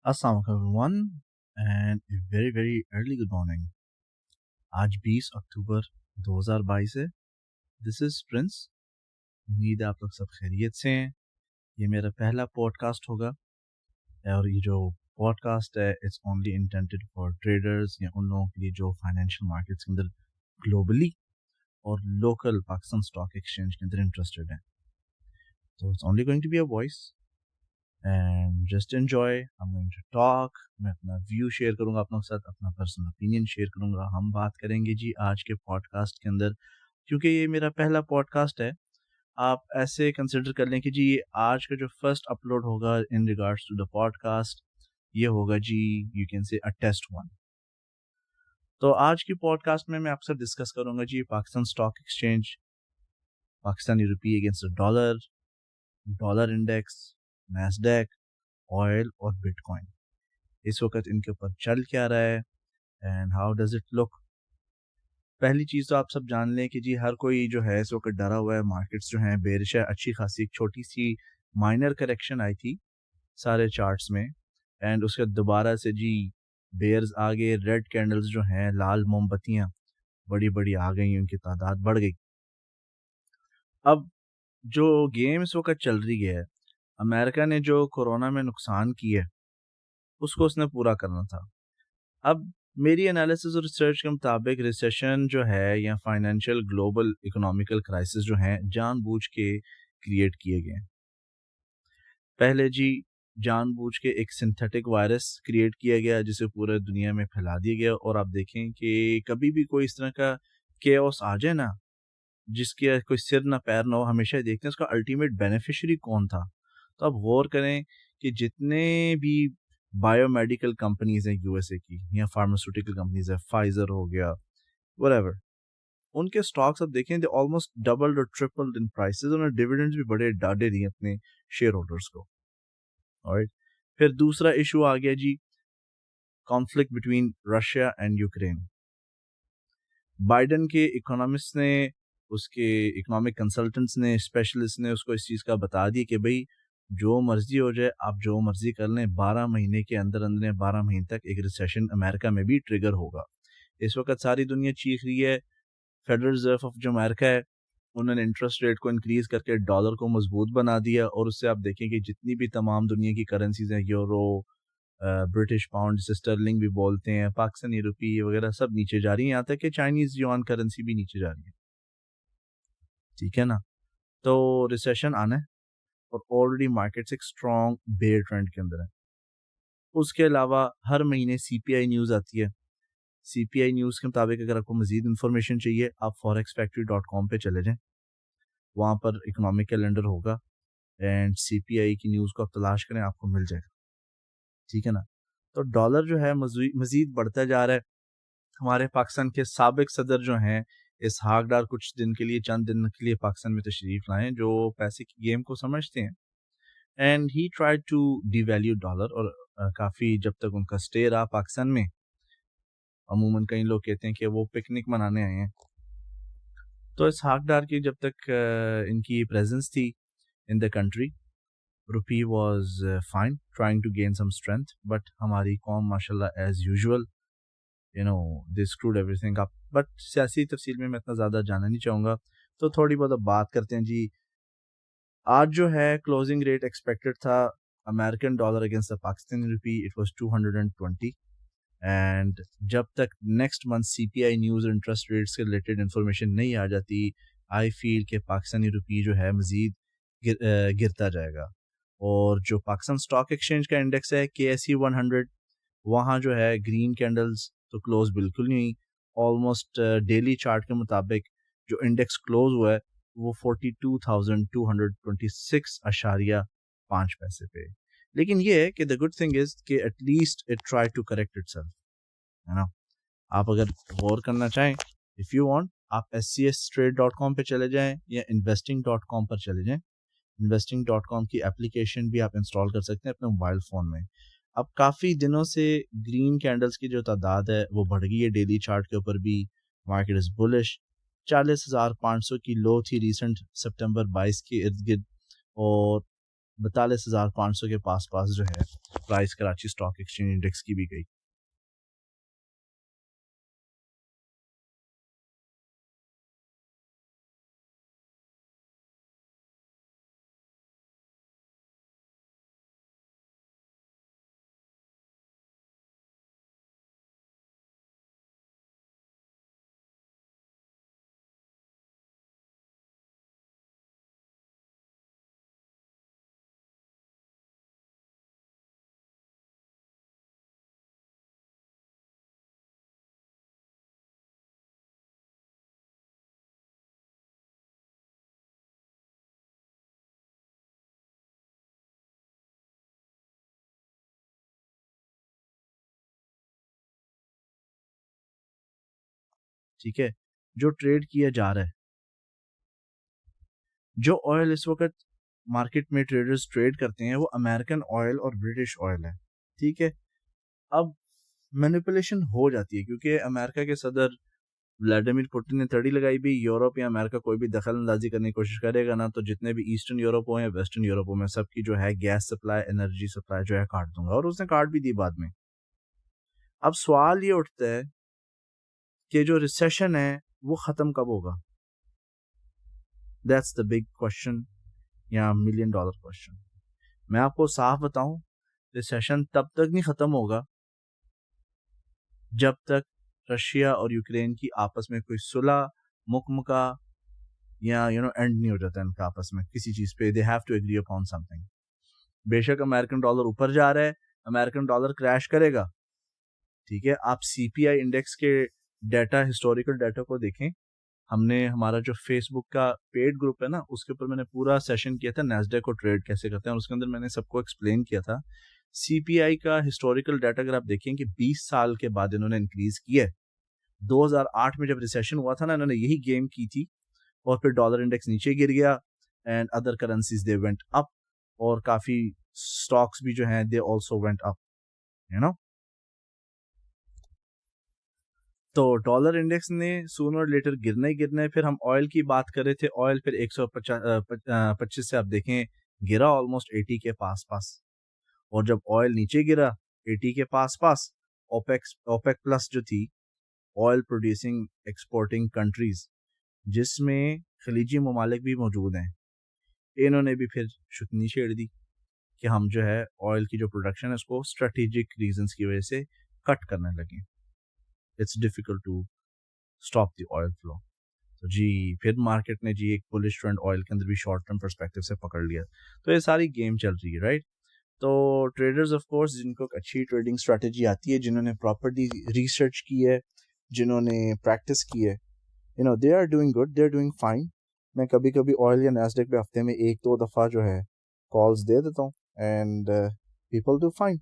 Assalamu alaikum everyone and a very early good morning. आज 20 अक्टूबर 2022 है. This is Prince. उम्मीद है आप लोग सब खैरियत से हैं. ये मेरा पहला पॉडकास्ट होगा और ये जो पॉडकास्ट है it's only intended for traders या उन लोगों के लिए जो फाइनेंशियल मार्केट्स के अंदर ग्लोबली और लोकल पाकिस्तान स्टॉक एक्सचेंज के अंदर इंटरेस्टेड हैं. तो it's only going to be a voice and just enjoy. I am going to talk. मैं अपना व्यू शेयर करूंगा आप लोगों के साथ, अपना पर्सनल ओपिनियन शेयर करूंगा. हम बात करेंगे जी आज के पॉडकास्ट के अंदर, क्योंकि ये मेरा पहला पॉडकास्ट है. आप ऐसे कंसिडर कर लें कि जी ये आज का जो फर्स्ट अपलोड होगा in regards to the podcast, ये होगा जी you can say a test one. तो आज की पॉडकास्ट में मैं आपसे डिस्कस करूंगा जी पाकिस्तान स्टॉक एक्सचेंज, पाकिस्तानी रुपये against dollar, dollar index, Nasdaq, oil और बिटकॉइन. इस वक्त इनके ऊपर चल क्या रहा है and how does it look. पहली चीज़ तो आप सब जान लें कि जी हर कोई जो है इस वक्त डरा हुआ है. मार्केट्स जो हैं बेरिश है. अच्छी खासी एक छोटी सी माइनर करेक्शन आई थी सारे चार्ट्स में एंड उसके दोबारा से जी बेयर्स आ गए. रेड कैंडल्स जो हैं, लाल मोमबत्तियाँ बड़ी बड़ी आ गई, उनकी तादाद बढ़ गई. अब जो गेम इस वक्त चल रही है, अमेरिका ने जो कोरोना में नुकसान किया है उसको उसने पूरा करना था. अब मेरी एनालिसिस और रिसर्च के मुताबिक रिसेशन जो है या फाइनेंशियल ग्लोबल इकोनॉमिकल क्राइसिस जो हैं जानबूझ के क्रिएट किए गए हैं. पहले जी जानबूझ के एक सिंथेटिक वायरस क्रिएट किया गया जिसे पूरे दुनिया में फैला दिया गया. और आप देखें कि कभी भी कोई इस तरह का केओस आ जाए ना, जिसके कोई सिर ना पैर ना हो, हमेशा ही देखते हैं उसका अल्टीमेट बेनिफिशियरी कौन था. तो आप गौर करें कि जितने भी बायोमेडिकल कंपनीज हैं यूएसए की या फार्मास्यूटिकल कंपनीज है, फाइजर हो गया, व्हाटएवर, उनके स्टॉक्स अब देखें दे ऑलमोस्ट डबल्ड और ट्रिपल्ड इन प्राइसेस. उन्होंने डिविडेंड्स भी बड़े डाढ़े दिए अपने शेयर होल्डर्स को. ऑलराइट. फिर दूसरा इशू आ गया जी conflict between Russia and Ukraine. Biden के इकोनॉमिस्ट ने, उसके इकोनॉमिक कंसल्टेंट्स ने, स्पेशलिस्ट ने उसको इस चीज़ का बता दिया कि भाई जो मर्जी हो जाए, आप जो मर्जी कर लें, 12 महीने के अंदर अंदर 12 महीने तक एक रिसेशन अमेरिका में भी ट्रिगर होगा. इस वक्त सारी दुनिया चीख रही है. फेडरल रिजर्व ऑफ जो अमेरिका है उन्होंने इंटरेस्ट रेट को इंक्रीज करके डॉलर को मजबूत बना दिया. और उससे आप देखें कि जितनी भी तमाम दुनिया की करेंसीज हैं, यूरो, ब्रिटिश पाउंड जिसे स्टर्लिंग भी बोलते हैं, पाकिस्तानी रुपये वगैरह, सब नीचे जा रही है. यहाँ तक कि चाइनीज युआन करेंसी भी नीचे जा रही है. ठीक है ना. तो रिसेशन आना है और ऑलरेडी मार्केट्स एक स्ट्रॉन्ग बेयर ट्रेंड के अंदर है. उसके अलावा हर महीने सीपीआई न्यूज़ आती है. सीपीआई न्यूज़ के मुताबिक अगर आपको मजीद इन्फॉर्मेशन चाहिए आप forexfactory.com पे चले जाएं. वहाँ पर इकोनॉमिक कैलेंडर होगा एंड सीपीआई की न्यूज़ को आप तलाश करें, आपको मिल जाएगा. ठीक है ना. तो डॉलर जो है मजीद बढ़ता जा रहा है. हमारे पाकिस्तान के साबिक सदर जो हैं इसहाक डार कुछ दिन के लिए, चंद दिन के लिए पाकिस्तान में तशरीफ लाएं, जो पैसे की गेम को समझते हैं. And he tried to devalue dollar. और काफ़ी जब तक उनका स्टे रहा पाकिस्तान में, अमूमन कई लोग कहते हैं कि वो पिकनिक मनाने आए हैं. तो इसहाक डार की जब तक इनकी प्रेजेंस थी in the country, rupee was fine, trying to gain some strength. But हमारी कौम माशाल्लाह as usual they screwed everything up. But सियासी तफसील में मैं इतना ज़्यादा जानना नहीं चाहूँगा. तो थोड़ी बहुत अब बात करते हैं जी. आज जो है क्लोजिंग रेट एक्सपेक्टेड था American dollar against the Pakistani rupee, it was 220. And जब तक next month CPI news interest rates के रिलेटेड इन्फॉर्मेशन नहीं आ जाती, आई फील कि पाकिस्तानी रुपी जो है मज़ीद गिरता जाएगा. और जो पाकिस्तान स्टॉक एक्सचेंज का इंडेक्स है KSE 100, वहाँ जो है ग्रीन कैंडल्स तो क्लोज बिल्कुल नहीं हुई. ऑलमोस्ट डेली चार्ट के मुताबिक जो इंडेक्स क्लोज हुआ है वो 42,226.5 पे. लेकिन ये है कि द गुड थिंग इज कि at least it try to correct itself, है ना. आप अगर गौर करना चाहें, इफ़ यू वांट, आप scstrade.com पे चले जाएं या investing.com पर चले जाएं. investing.com की एप्लीकेशन भी आप इंस्टॉल कर सकते हैं अपने मोबाइल फ़ोन में. अब काफ़ी दिनों से ग्रीन कैंडल्स की जो तादाद है वो बढ़ गई है. डेली चार्ट के ऊपर भी मार्केट इज़ बुलिश. 40,500 की लो थी रिसेंट सितंबर 22 के इर्द गिर्द. और 42,500 के पास जो है price Karachi stock exchange index की भी गई। ठीक है, जो ट्रेड किया जा रहा है, जो ऑयल इस वक्त मार्केट में ट्रेडर्स ट्रेड करते हैं वो अमेरिकन ऑयल और ब्रिटिश ऑयल है। ठीक है, अब मैनिपुलेशन हो जाती है क्योंकि अमेरिका के सदर व्लादिमीर पुतिन ने तड़ी लगाई भी, यूरोप या अमेरिका कोई भी दखल अंदाजी करने की कोशिश करेगा ना तो जितने भी ईस्टर्न यूरोप हो या वेस्टर्न यूरोप हो, मैं सबकी जो है गैस सप्लाई, एनर्जी सप्लाई जो है काट दूंगा, और उसने काट भी दी बाद में। अब सवाल ये उठता है कि जो रिसेशन है वो खत्म कब होगा? दैट्स द बिग क्वेश्चन या $1 million क्वेश्चन। मैं आपको साफ बताऊं, रिसेशन तब तक नहीं खत्म होगा जब तक रशिया और यूक्रेन की आपस में कोई सुलह, मुकमका या एंड नहीं हो जाता इनका आपस में किसी चीज पे। They have to agree upon something. बेशक अमेरिकन डॉलर ऊपर जा रहा है, अमेरिकन डॉलर क्रैश करेगा। ठीक है, आप सीपीआई इंडेक्स के डाटा, हिस्टोरिकल डाटा को देखें। हमने हमारा जो फेसबुक का पेड ग्रुप है ना, उसके ऊपर मैंने पूरा सेशन किया था नैस्डैक को ट्रेड कैसे करते हैं, उसके अंदर मैंने सबको एक्सप्लेन किया था। सीपीआई का हिस्टोरिकल डाटा अगर आप देखें कि 20 साल के बाद इन्होंने इंक्रीज किया है। 2008 में जब रिसेशन हुआ था ना, इन्होंने यही गेम की थी और फिर डॉलर इंडेक्स नीचे गिर गया and other currencies they went up, और काफी स्टॉक्स भी जो हैं they also went up, you know. तो डॉलर इंडेक्स ने सूनर और लेटर गिरना ही गिरना है। फिर हम ऑयल की बात कर रहे थे, ऑयल फिर 125 से आप देखें गिरा ऑलमोस्ट 80 के पास पास, और जब ऑयल नीचे गिरा 80 के पास पास, ओपेक प्लस जो थी, ऑयल प्रोड्यूसिंग एक्सपोर्टिंग कंट्रीज, जिसमें खलीजी ममालिक भी मौजूद हैं, इन्होंने भी फिर शुकनी छेड़ दी कि हम जो है ऑयल की जो प्रोडक्शन है उसको स्ट्रेटेजिक रीजंस की वजह से कट करने लगे। It's difficult to stop the oil flow. तो जी फिर मार्केट ने जी एक बुलिश ट्रेंड ऑयल के अंदर भी शॉर्ट टर्म पर्सपेक्टिव से पकड़ लिया। तो ये सारी गेम चल रही है, राइट। तो ट्रेडर्स ऑफ कोर्स जिनको अच्छी ट्रेडिंग स्ट्रेटेजी आती है, जिन्होंने प्रॉपर्ली रिसर्च की है, जिन्होंने प्रैक्टिस की है, they are doing good, they are doing fine. मैं कभी कभी ऑयल या नैस्डैक पे हफ्ते में 1-2 दफ़ा जो है कॉल्स दे देता हूँ एंड पीपल डू फाइन।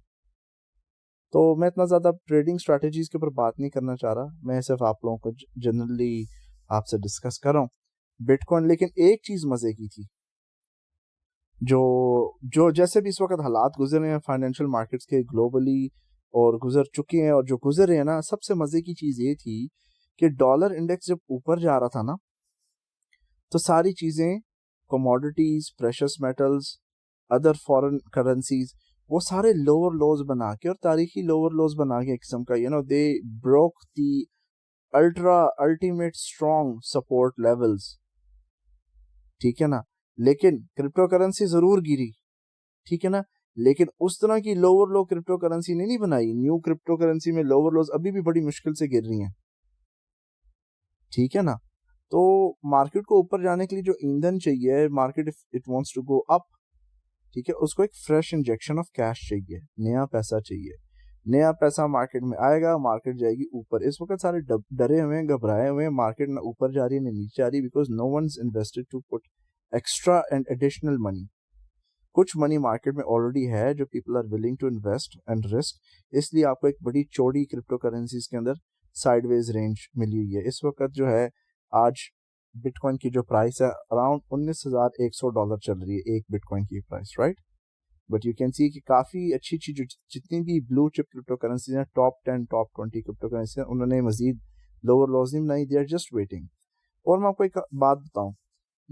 तो मैं इतना ज़्यादा ट्रेडिंग स्ट्रैटेजीज के ऊपर बात नहीं करना चाह रहा, मैं सिर्फ आप लोगों को जनरली आपसे डिस्कस कर रहा हूँ बिटकॉइन। लेकिन एक चीज़ मज़े की थी, जो जो जैसे भी इस वक्त हालात गुजर रहे हैं फाइनेंशियल मार्केट्स के ग्लोबली और गुजर चुके हैं और जो गुजर रहे हैं ना, सबसे मज़े की चीज़ ये थी कि डॉलर इंडेक्स जब ऊपर जा रहा था ना, तो सारी चीज़ें, commodities, precious metals, other foreign currencies, वो सारे लोअर लोज बना के, और तारीखी लोअर लोज बना के एक किस्म का they broke the ultra ultimate strong support levels. ठीक है ना, लेकिन क्रिप्टो करेंसी जरूर गिरी, ठीक है ना, लेकिन उस तरह की लोअर लो क्रिप्टो करेंसी ने नहीं बनाई। न्यू क्रिप्टो करेंसी में लोअर लोज अभी भी बड़ी मुश्किल से गिर रही हैं, ठीक है ना। तो मार्केट को ऊपर जाने के लिए जो ईंधन चाहिए, market if it wants to go up, ठीक है, उसको एक फ्रेश इंजेक्शन ऑफ कैश चाहिए, नया पैसा चाहिए। नया पैसा मार्केट में आएगा, मार्केट जाएगी ऊपर। इस वक्त सारे डरे हुए हैं, घबराए हुए हैं, मार्केट ना ऊपर जा रही है ना नीचे जा रही, because no one is invested to put extra and additional money. कुछ मनी मार्केट में ऑलरेडी है जो people are willing to invest and risk, इसलिए आपको एक बड़ी चौड़ी क्रिप्टो करेंसीज के अंदर साइडवेज रेंज मिली हुई है। इस वक्त जो है आज बिटकॉइन की जो प्राइस है अराउंड $19,100 चल रही है एक बिटकॉइन की price, right. But you can see कि काफ़ी अच्छी अच्छी जितनी भी ब्लू चिप क्रिप्टो करेंसीज हैं, टॉप 10 टॉप 20 क्रिप्टो करेंसी उन्होंने मजीद लोअर लॉज नहीं बनाई, दे आर जस्ट वेटिंग। और मैं आपको एक बात बताऊं,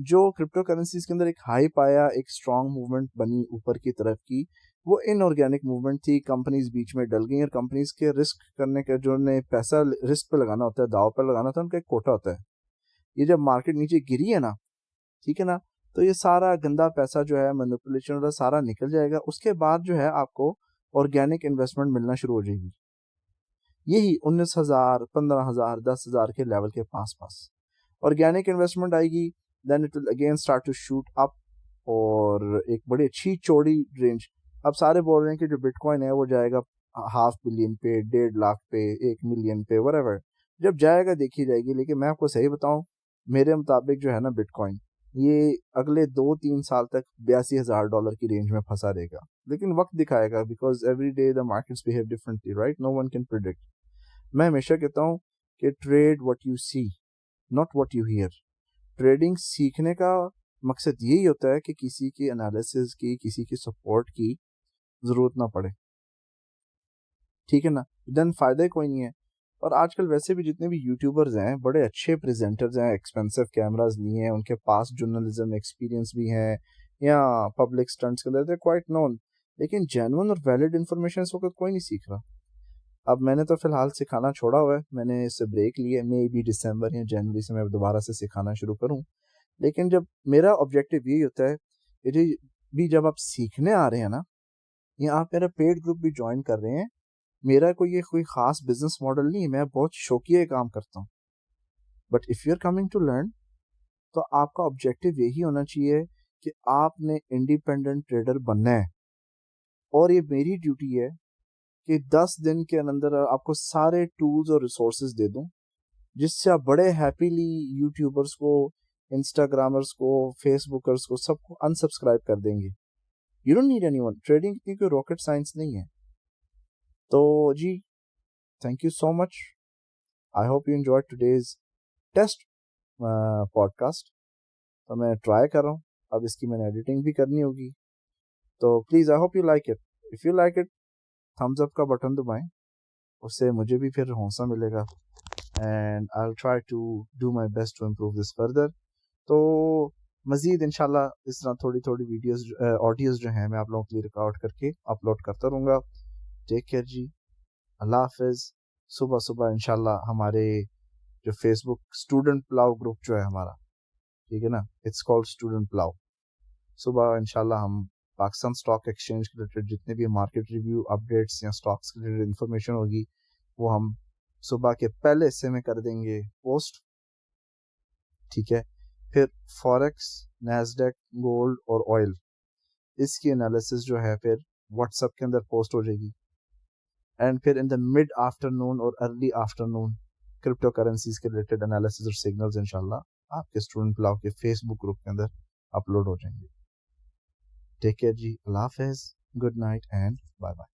जो क्रिप्टो करेंसीज के अंदर एक हाइप आया, एक स्ट्रॉन्ग मूवमेंट बनी ऊपर की तरफ की, वो इनऑर्गेनिक मूवमेंट थी। कंपनीज बीच में डल गई और कंपनीज के रिस्क करने के, जो ने पैसा रिस्क पे लगाना होता है, दाव पे लगाना होता है, उनका एक कोटा होता है। ये जब मार्केट नीचे गिरी है ना, ठीक है ना, तो ये सारा गंदा पैसा जो है मैनिपुलेशन वाला सारा निकल जाएगा। उसके बाद जो है आपको ऑर्गेनिक इन्वेस्टमेंट मिलना शुरू हो जाएगी, यही 19,000, 15,000, 10,000 के लेवल के पास पास ऑर्गेनिक इन्वेस्टमेंट आएगी। Then it will again start to shoot up और एक बड़ी अच्छी चौड़ी रेंज। अब सारे बोल रहे हैं कि जो बिटकॉइन है वो जाएगा 500,000 पे, 1.5 लाख पे, 1 मिलियन पे, वरेवर। जब जाएगा देखी जाएगी। लेकिन मैं आपको सही बताऊं, मेरे मुताबिक जो है ना बिटकॉइन, ये अगले 2-3 साल तक $82,000 की रेंज में फंसा रहेगा। लेकिन वक्त दिखाएगा, because every day the markets behave differently, right? No one can predict. मैं हमेशा कहता हूँ कि trade what you see, not what you hear. Trading सीखने का मकसद यही होता है कि किसी की एनालिसिस की, किसी की सपोर्ट की जरूरत ना पड़े, ठीक है ना, देन फायदा ही कोई नहीं है। और आजकल वैसे भी जितने भी यूट्यूबर्स हैं, बड़े अच्छे प्रेजेंटर्स हैं, एक्सपेंसिव कैमरास लिए हैं, उनके पास जर्नलिज्म एक्सपीरियंस भी है, या पब्लिक स्टंट्स के अंदर दे क्वाइट नोन। लेकिन जेन्युइन और वैलिड इन्फॉर्मेशन इस वक्त कोई नहीं सीख रहा। अब मैंने तो फिलहाल सिखाना छोड़ा हुआ है, मैंने इससे ब्रेक लिया। मे बी दिसंबर या जनवरी से मैं दोबारा से सिखाना शुरू करूँ। लेकिन जब मेरा ऑब्जेक्टिव यही होता है कि भी जब आप सीखने आ रहे हैं ना, या आप मेरा पेड ग्रुप भी ज्वाइन कर रहे हैं, मेरा कोई खास बिजनेस मॉडल नहीं है, मैं बहुत शौकिया काम करता हूँ। But if you are coming to learn, तो आपका ऑब्जेक्टिव यही होना चाहिए कि आपने इंडिपेंडेंट ट्रेडर बनना है। और ये मेरी ड्यूटी है कि 10 दिन के अंदर आपको सारे टूल्स और रिसोर्सेज दे दूं, जिससे आप बड़े हैप्पीली यूट्यूबर्स को, इंस्टाग्रामर्स को, फेसबुकर्स को, सबको अनसब्सक्राइब कर देंगे। You don't need anyone. Trading इतनी कोई रॉकेट साइंस नहीं है। तो जी, thank you so much. I hope you enjoyed today's test podcast. तो मैं ट्राई कर रहा हूँ, अब इसकी मैंने एडिटिंग भी करनी होगी। तो please, I hope you like it. If you like it, thumbs up का बटन दबाएं, उससे मुझे भी फिर हौसला मिलेगा। And I will try to do my best to improve this further. तो मज़ीद इंशाल्लाह इस तरह थोड़ी थोड़ी वीडियोस, ऑडियोज़ जो हैं, मैं आप लोगों के लिए रिकॉर्ड करके अपलोड करता रहूँगा। टेक केयर जी, अल्लाह हाफिज़। सुबह सुबह इंशाल्लाह हमारे जो फेसबुक स्टूडेंट प्लाव ग्रुप जो है हमारा, ठीक है ना, इट्स कॉल्ड स्टूडेंट प्लाव। सुबह इंशाल्लाह हम पाकिस्तान स्टॉक एक्सचेंज के रिलेटेड जितने भी मार्केट रिव्यू अपडेट्स या स्टॉक्स के रिलेटेड इन्फॉर्मेशन होगी, वो हम सुबह के पहले हिस्से में कर देंगे पोस्ट, ठीक है। फिर फॉरेक्स, नैस्डैक, गोल्ड और ऑयल, इसकी एनालिसिस जो है फिर व्हाट्सएप के अंदर पोस्ट हो जाएगी। एंड फिर इन द मिड आफ्टरनून और अर्ली आफ्टरनून क्रिप्टो करेंसीज के रिलेटेड एनालिसिस और सिग्नल्स इंशाल्लाह आपके स्टूडेंट प्लाव के फेसबुक ग्रुप के अंदर अपलोड हो जाएंगे। टेक केयर जी, अल्लाह हाफिज़, good night and bye bye.